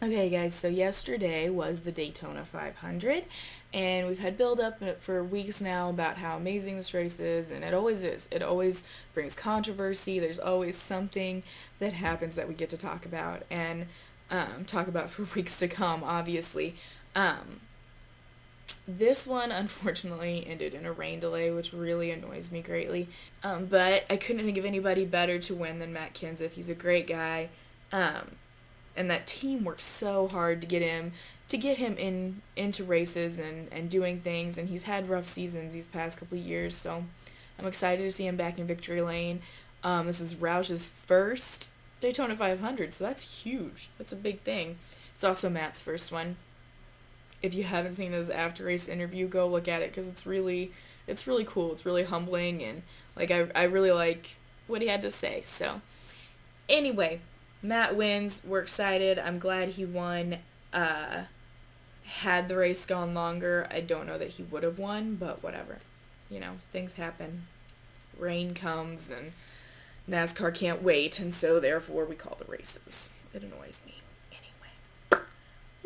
Okay, guys, so yesterday was the Daytona 500, and we've had build up for weeks now about how amazing this race is, and it always is. It always brings controversy. There's always something that happens that we get to talk about and talk about for weeks to come, obviously. Um, this one, unfortunately, ended in a rain delay, which really annoys me greatly. But I couldn't think of anybody better to win than Matt Kenseth. He's a great guy. And that team works so hard to get him into races and doing things, and he's had rough seasons these past couple of years, so I'm excited to see him back in victory lane. This is Roush's first Daytona 500, so that's huge. That's a big thing. It's also Matt's first one. If you haven't seen his after race interview, go look at it because it's really cool. It's really humbling, and like I really like what he had to say. So anyway, Matt wins. We're excited. I'm glad he won. Had the race gone longer, I don't know that he would have won, but whatever. Things happen. Rain comes, and NASCAR can't wait, and so therefore we call the races. It annoys me. Anyway.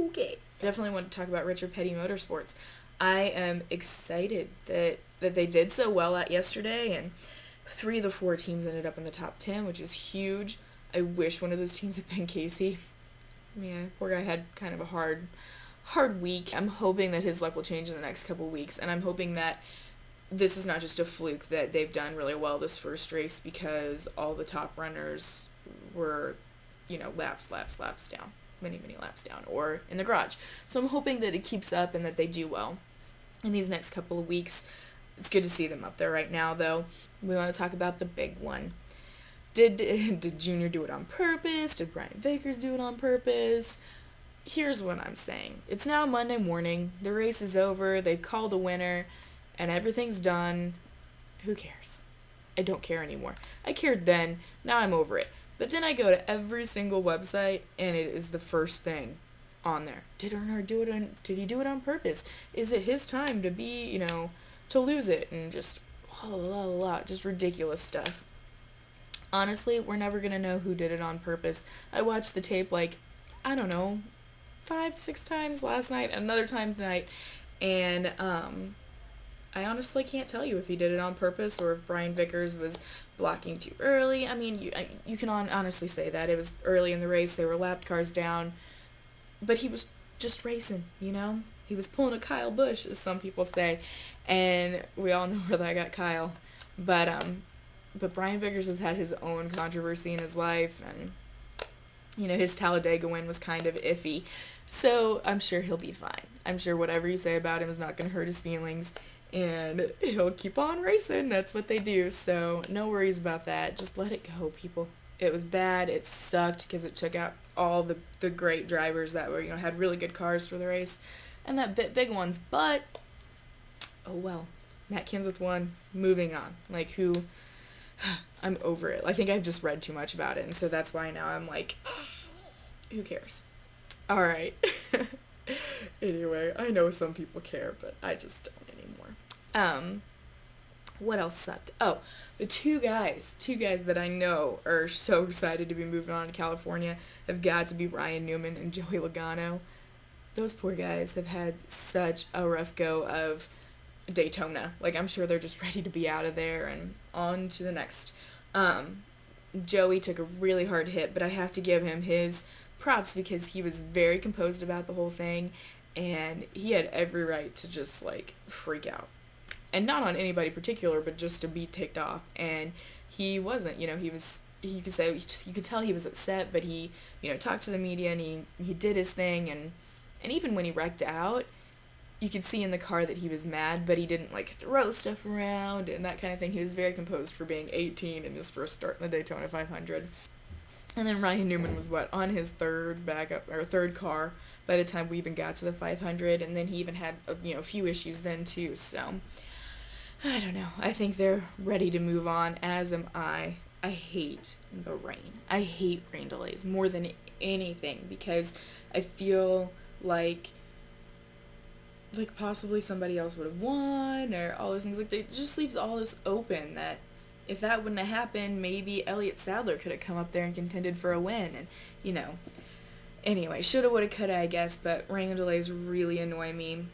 Okay. Definitely want to talk about Richard Petty Motorsports. I am excited that they did so well at yesterday, and 3 of the 4 teams ended up in the top 10, which is huge. I wish one of those teams had been Casey. Yeah, poor guy had kind of a hard week. I'm hoping that his luck will change in the next couple weeks, and I'm hoping that this is not just a fluke that they've done really well this first race because all the top runners were, laps down. Many laps down, or in the garage. So I'm hoping that it keeps up and that they do well in these next couple of weeks. It's good to see them up there right now, though. We want to talk about the big one. Did Junior do it on purpose? Did Brian Vickers do it on purpose? Here's what I'm saying. It's now Monday morning. The race is over. They've called a winner, and everything's done. Who cares? I don't care anymore. I cared then. Now I'm over it. But then I go to every single website, and it is the first thing on there. Did Earnhardt do it did he do it on purpose? Is it his time to be, to lose it? And just, just ridiculous stuff. Honestly, we're never going to know who did it on purpose. I watched the tape, I don't know, 5-6 times last night, another time tonight, and I honestly can't tell you if he did it on purpose or if Brian Vickers was blocking too early. I mean, you can honestly say that. It was early in the race. They were lapped cars down. But he was just racing, He was pulling a Kyle Busch, as some people say. And we all know where that got Kyle. But Brian Vickers has had his own controversy in his life. And, his Talladega win was kind of iffy. So I'm sure he'll be fine. I'm sure whatever you say about him is not going to hurt his feelings. And he'll keep on racing. That's what they do. So no worries about that. Just let it go, people. It was bad. It sucked because it took out all the great drivers that were, had really good cars for the race. And that big ones. But, oh well. Matt Kenseth won. Moving on. I'm over it. I think I've just read too much about it. And so that's why now I'm like, who cares? All right. Anyway, I know some people care, but I just don't anymore. What else sucked? Oh, the two guys that I know are so excited to be moving on to California have got to be Ryan Newman and Joey Logano. Those poor guys have had such a rough go of Daytona. I'm sure they're just ready to be out of there and on to the next. Joey took a really hard hit, but I have to give him his props because he was very composed about the whole thing, and he had every right to just freak out, and not on anybody particular, but just to be ticked off. And he wasn't. You could tell he was upset, but he talked to the media and he did his thing, and even when he wrecked out, you could see in the car that he was mad, but he didn't throw stuff around and that kind of thing. He was very composed for being 18 and his first start in the Daytona 500. And then Ryan Newman was on his third car by the time we even got to the 500, and then he even had a few issues then too. So I don't know. I think they're ready to move on, as am I. I hate the rain. I hate rain delays more than anything because I feel like possibly somebody else would have won or all those things. It just leaves all this open that if that wouldn't have happened, maybe Elliott Sadler could have come up there and contended for a win. And, Anyway, shoulda, woulda, coulda, I guess, but rain delays really annoy me.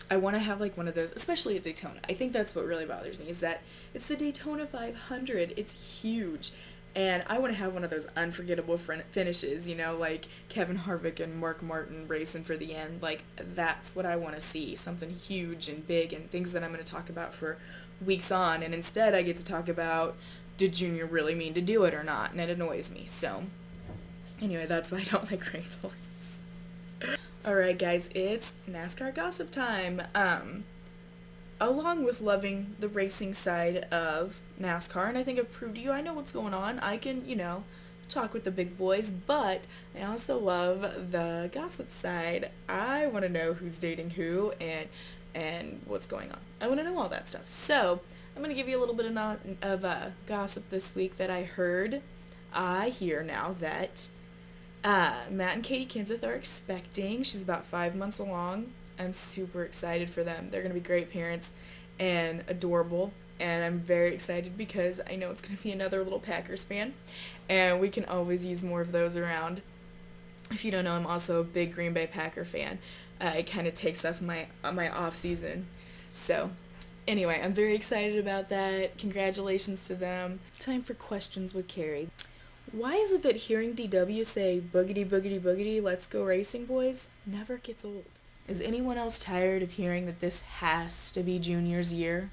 I want to have like one of those, especially at Daytona. I think that's what really bothers me is that it's the Daytona 500. It's huge. And I want to have one of those unforgettable finishes, like Kevin Harvick and Mark Martin racing for the end. Like, that's what I want to see. Something huge and big and things that I'm going to talk about for weeks on. And instead, I get to talk about, did Junior really mean to do it or not? And it annoys me. So, anyway, that's why I don't like rain delays. Alright guys, it's NASCAR gossip time. Along with loving the racing side of NASCAR, and I think I've proved to you I know what's going on. I can, talk with the big boys, but I also love the gossip side. I want to know who's dating who and what's going on. I want to know all that stuff. So, I'm going to give you a little bit of gossip this week that I heard. I hear now that Matt and Katie Kenseth are expecting. She's about 5 months along. I'm super excited for them. They're going to be great parents and adorable. And I'm very excited because I know it's going to be another little Packers fan. And we can always use more of those around. If you don't know, I'm also a big Green Bay Packer fan. It kind of takes off my off season. So, anyway, I'm very excited about that. Congratulations to them. Time for questions with Carrie. Why is it that hearing DW say, boogity, boogity, boogity, let's go racing, boys, never gets old? Is anyone else tired of hearing that this has to be Junior's year?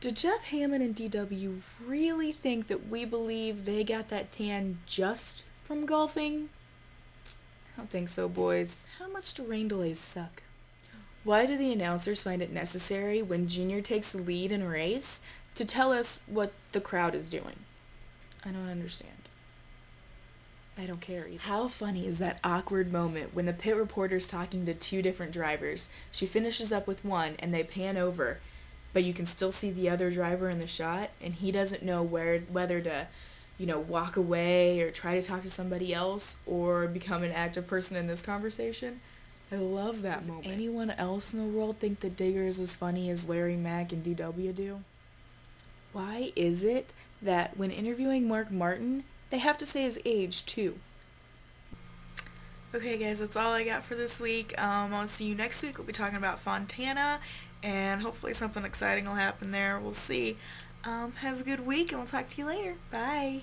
Do Jeff Hammond and DW really think that we believe they got that tan just from golfing? I don't think so, boys. How much do rain delays suck? Why do the announcers find it necessary when Junior takes the lead in a race to tell us what the crowd is doing? I don't understand. I don't care either. How funny is that awkward moment when the pit reporter's talking to two different drivers? She finishes up with one and they pan over, but you can still see the other driver in the shot, and he doesn't know whether to, walk away or try to talk to somebody else or become an active person in this conversation. I love that moment. Does anyone else in the world think that Digger is as funny as Larry, Mack, and DW do? Why is it that when interviewing Mark Martin, they have to say his age too? Okay guys, that's all I got for this week. I'll see you next week. We'll be talking about Fontana, and hopefully something exciting will happen there. We'll see. Have a good week, and we'll talk to you later. Bye.